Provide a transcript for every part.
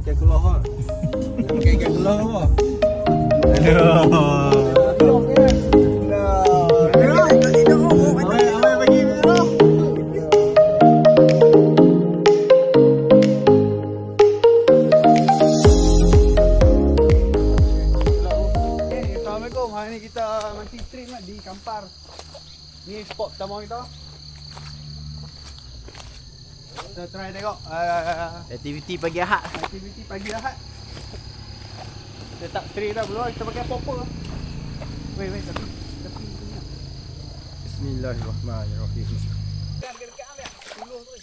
ikan keluar ha. Pakai ikan keluar ha. Aduh. Hari ni kita mancing stream lah di Kampar. Ni spot pertama kita. Kita try tengok aktiviti pagi Ahad. Aktiviti pagi Ahad. Kita tak stream dah belum, kita pakai popper. Wei tapi ni. Bismillahirrahmanirrahim. Dekat ambil. Dulu tu.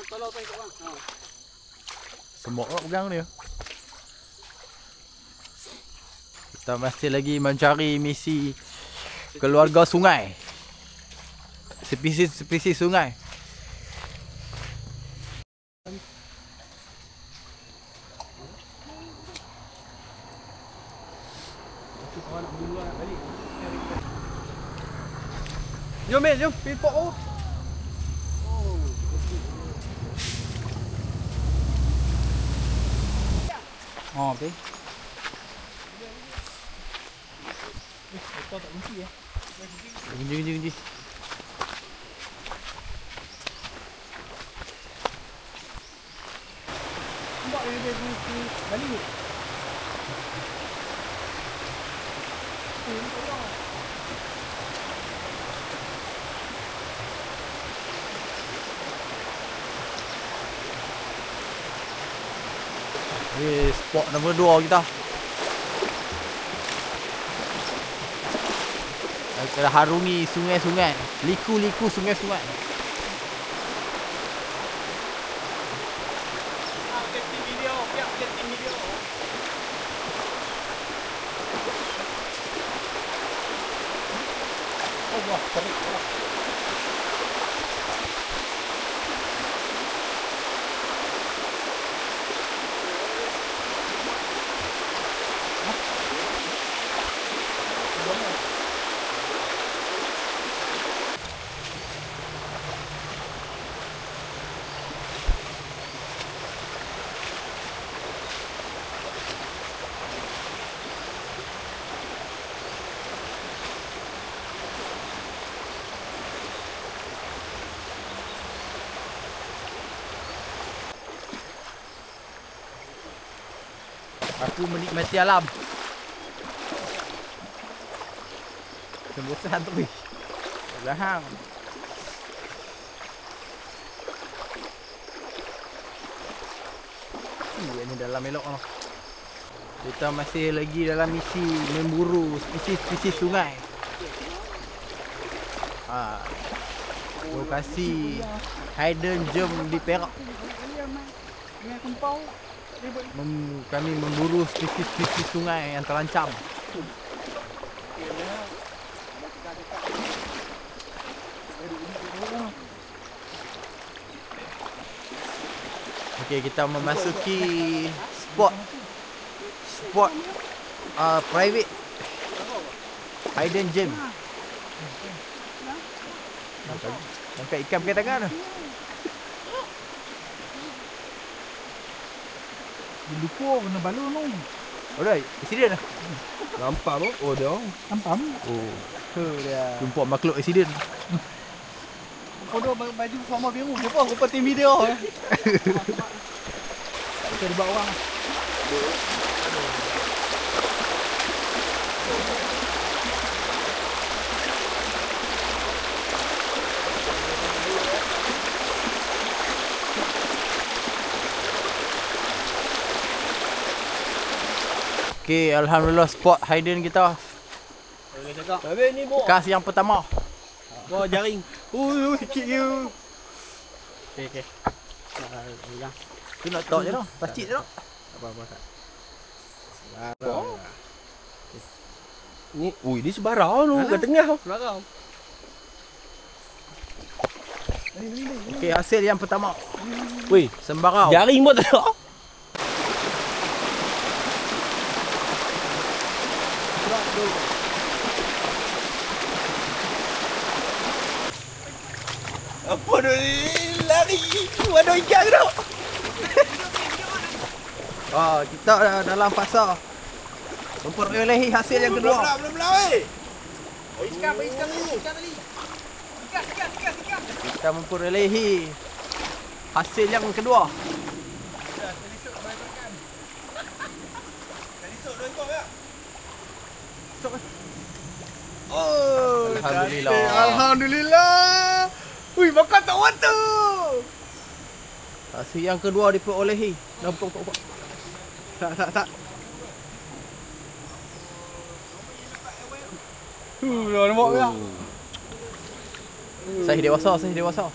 Tolong tu bang. Ha. Semua orang pegang dia. Kita masih lagi mencari misi keluarga sungai. Spesies sungai. Jom mate, jom pergi pok oh. Oh, okey. Kau tak kunci ya? Kunci. Nampak dia kunci balik. Spot nombor 2 kita. Kita harungi sungai-sungai, liku-liku sungai-sungai. Updating video, updating video. Oh wah, tarik. Aku menikmati alam. Sembosan tu weh. Belahang. Ini dalam elok noh. Kita masih lagi dalam misi memburu spesies sungai. Lokasi hidden gem di Perak. Kami memburu spesies sungai yang terancam. Okey, kita memasuki spot private hidden gem. Tangkap ikan pakai tangan. Lupa kena balon tu. Alright, accident lah. Nampak tu? Oh dia. Nampak? Oh, tu dia. jumpa makhluk accident. Oh dia baju sama biru. Siapa rupa tim video eh. Kita dibawa orang. Okey, alhamdulillah spot hidden kita. Boleh cakap. Habis ni bok. Kas yang pertama. Bawa jaring. Sikit je. Okey. Pegang. Tu nak tok je noh. Plastik je noh. Apa-apa tak. Ni, ni sebarang tu kat tengah tu. Sebarang. Okey, hasil yang pertama. Weh, sembarau. jaring pun tak ada. Apa tu ni? Lari. Ada ikan tu. Kita dah dalam fasa memperolehi hasil yang kedua. Belum weh. Ikan tadi. Ikan. Kita memperolehi hasil yang kedua. Oh, Alhamdulillah. Alhamdulillah. Wih, makan tak water. Hasil yang kedua diperolehi. Nampak. Tak. Dah nampak ke? Saiz dewasa.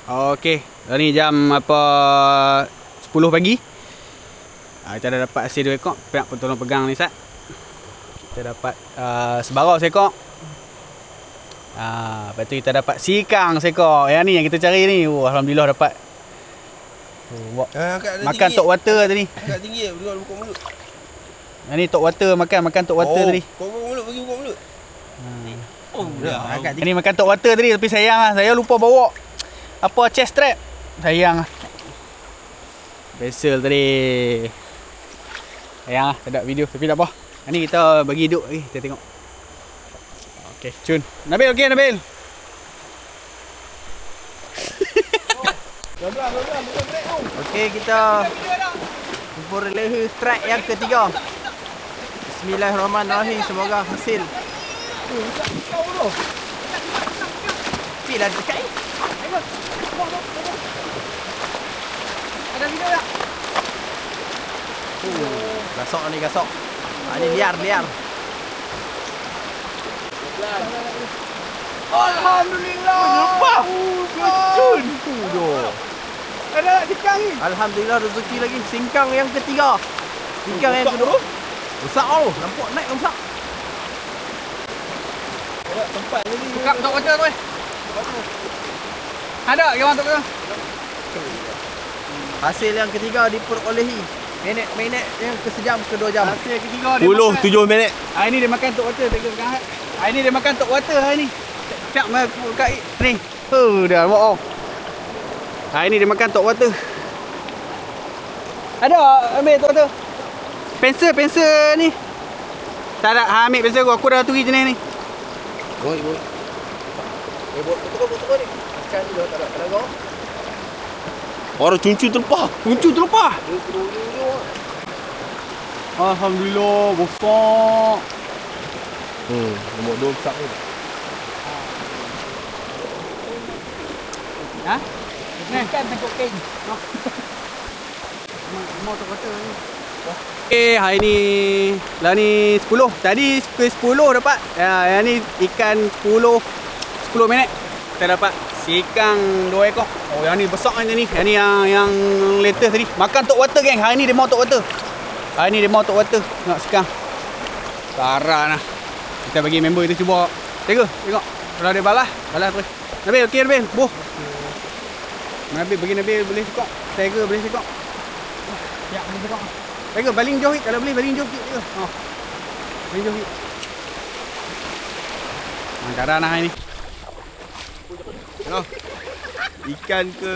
Okey, ni jam apa 10 pagi. Kita dah dapat hasil 2 ekor. Nak tolong pegang ni Sat. Kita dapat sebarau seekor. Lepas tu kita dapat sikang seekor. Yang ni yang kita cari ni. Alhamdulillah dapat. Makan tok water tadi. Agak tinggi buka mulut. Yang ni tok water makan tok water tadi. Buka mulut, bagi buka mulut. Agak ni makan tok water tadi tapi sayang lah. Saya lupa bawa apa chest strap. Sayang lah. Vessel tadi. Sayang lah, tak ada video tapi tak apa. Ni kita bagi hidup lagi, kita tengok. Okey, cun. Nabil okey Nabil. Okey, kita memperolehi strike yang ketiga. Bismillahirrahmanirrahim, semoga hasil. Bila dekat ni. Ada video tak? Gasok. Ini liar. Alhamdulillah. Lepas. Cun. Ada sikang ni. Alhamdulillah rezeki lagi. Singkang yang ketiga. Singkang yang kedua. Besar tu. Nampak naik besar. Tempat lagi. Buka tok water tu. Ada yang tok water. Hasil yang ketiga diperolehi. Minit yang ke-1 ke 2 jam. Hasil yang ketiga dia makan. 7 minit. Hari ni dia makan tok water, pegang hat. Hari ni dia makan tok water hari ni. Tak mai kat ni. Dah nampak. Hari ni dia makan tok water. Ada ambil tok water. Pensel ni. Tak ada, ambil pensel aku dah turi jenis ni. Boy. Betul ni. Makan juga tak ada kau. Orang cuncu terlepas. Kuncu terlepas. Alhamdulillah, besar. Nombor 2 besar ni. Ha? Ni kan tengok kain. Mau tok water ni. Hari ni lah ni 10. Tadi 10 dapat. Yang ni ikan 10 minit. Kita dapat sikang 2 ekor. Oh yang ni besar ni. Yang ni yang latest tadi. Makan tok water geng. Hari ni dia mau tok water. Tengok sikang. Parah lah. Kita bagi member kita cuba. Tengok. Kalau dia balas terus. Nabil okey Nabil. Buh. Nabil bagi Nabil boleh sekok. Tiger boleh sekok. Ya, boleh sekok. Tiger baling jauh. Kalau boleh baling jauh sikit. Baling jauh sikit. Angkaran lah ini. Ikan ke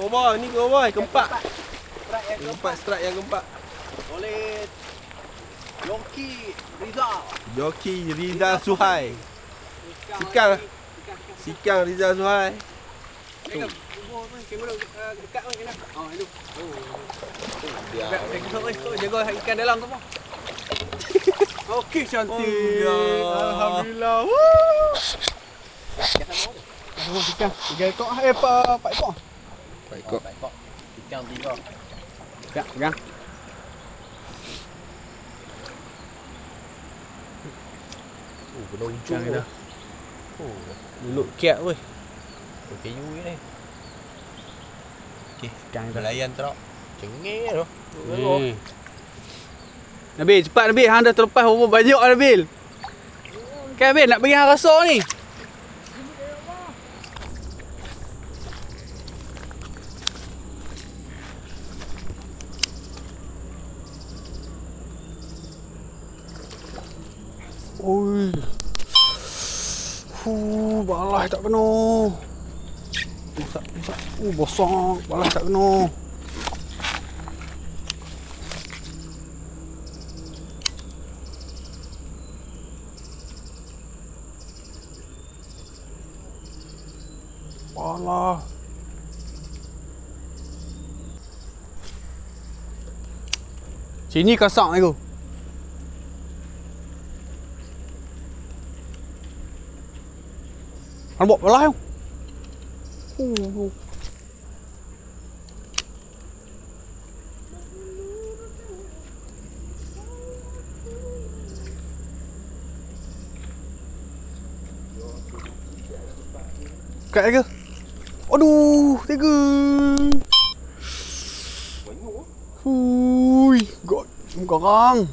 bawah ni ke bawah keempat. Strike yang keempat. Oleh Joki Rizal Suhai. Sikang Rizal Suhai. Kamera dekat kan kena. Itu. Jaga ikan dalam tu apa? Okey cantik. Alhamdulillah. Ikan 3 ekor 4 ekor. 4 ekor. Ikan 3. Pegang. Kena ujung Kita. Mulut kiat weh. Kayu ni. Okey, Ikan kita. layan teruk. Cengeng tu. Nabil cepat Nabil, hang dah terlepas berapa banyak Nabil. Kan Nabil nak bagi hang rasa ni. Oi. Balas tak kena. Besar. Besar. Besar. Balas tak kena. Allah. Sini kasak ni tu. Nampak belah tu. Kat ke? Aduh, tega. Hui, garang.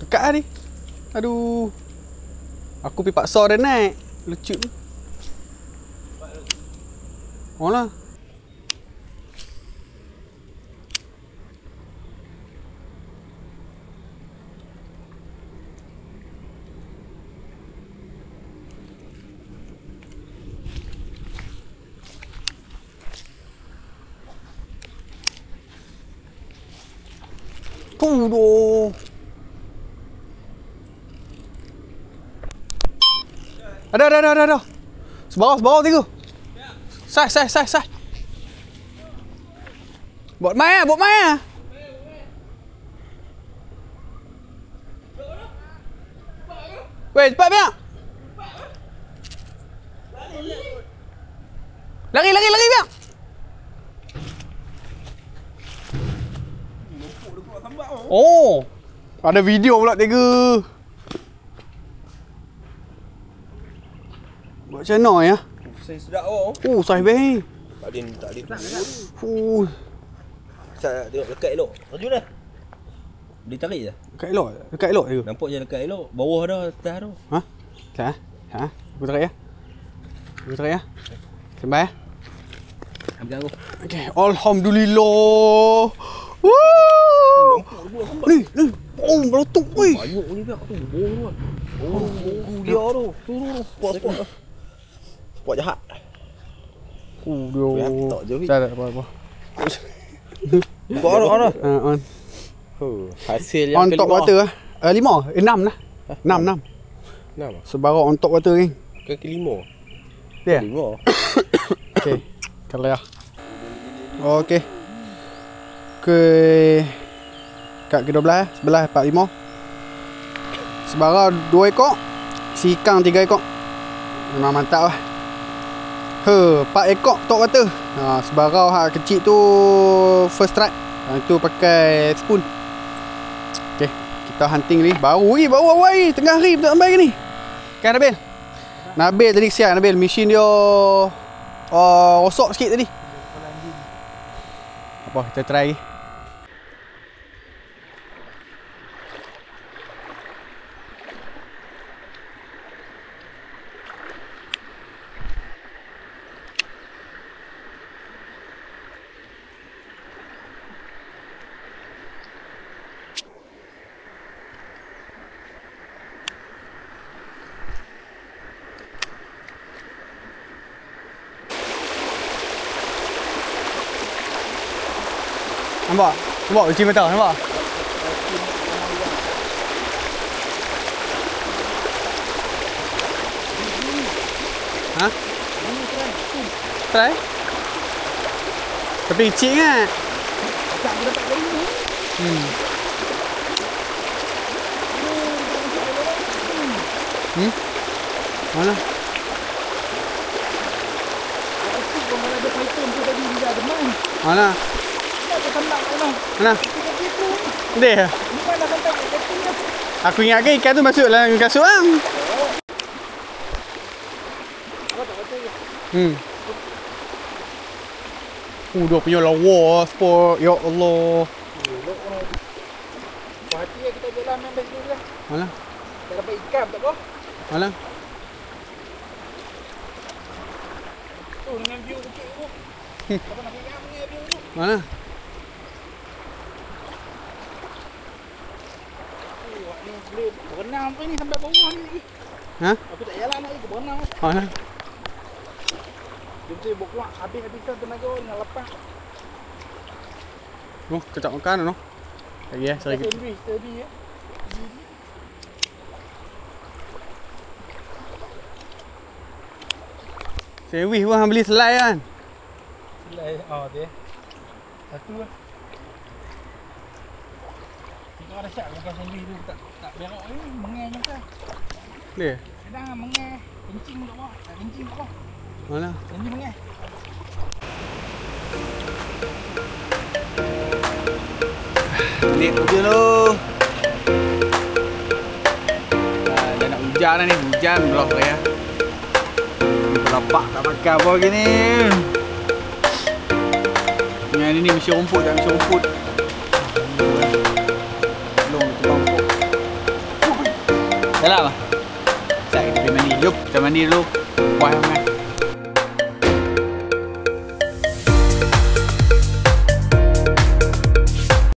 Dekat lah ni. Aduh. Aku pergi paksa dia naik. Lucu. Oh lah. Tuh. Ada. Sebarang tiga. Sai. Buat mai ah. Weh, cepat biar. Lari biar. Oh. Ada video pula tiga. Buat macam mana ya? Saya sedap oh. Saiz baik. Tak ada. Saya tengok lekat elok. Raju dah. Dia tarik je. Dekat elok je. Nampak je lekat elok. Bawah dah, atas tu. Ha? Tak? Ha? Aku tarik ya. Sampai ya. Ambil aku. Okey, alhamdulillah. Woo! Ni. Oh, meletup weh. Banyak ni biar tu. Dia tu. Spot. Spot jahat. Dia. Tak je. Tak apa. Buat orang. On. Hasil On yang top kelima. water lah. 5? 6 lah. 6. 6. Sebarang on top water ni. Ke kelima. Dia? Kelima. Okey. Kalau ya. Okey. Kat ke-12 sebelah 45. Sebarang 2 ekor. Sikang 3 ekor. Memang mantap lah. 4 ekor top water. Sebarang kecil tu first strike. Itu pakai spoon. Okey, kita hunting ni baru awal tengah hari tak sampai ke ni. Kan Nabil tadi kesian Nabil, mesin dia rosak sikit tadi. Apa kita try lagi. Nampak uci mata, nampak? Ha? Try? Tapi licik kan? Mana? Mana? Mana? Dia. Aku ingat ke ikan tu masuk dalam kasut bang. Dia punya lawa sport. Ya Allah. Puas hati lah kita jalan main balik dulu lah. Mana? Tak dapat ikan tak apa. Mana? Tu dengan view bukit tu. Apa nak pegang punya view tu. Mana? Ni boleh berenang apa ni sampai bawah ni lagi. Ha? Aku tak jalan lagi ke berenang. Mana? Dia mesti bawa keluar habis-habisan tenaga dengan lepas. Kejap makan no. Lagi seri. Steady ya. Sandwich pun hang beli selai kan. Selai. Oh, tu. Satu lah. Kita ada syak bukan sandwich tu. Tak berak ni. Mengai je kan. Dia? Kadang mengai. Kencing kat bawah. Tak kencing kat bawah. Mana? Kencing mengai. Balik kerja tu. Dah nak hujan dah ni. Hujan blok ya. Lapak tak makan apa lagi ni. Yang ni misi rumput tak misi rumput. Belum tukang rumput. Dah lah. Sekejap kita pergi mandi. Jom kita mandi dulu. Buat yang makan.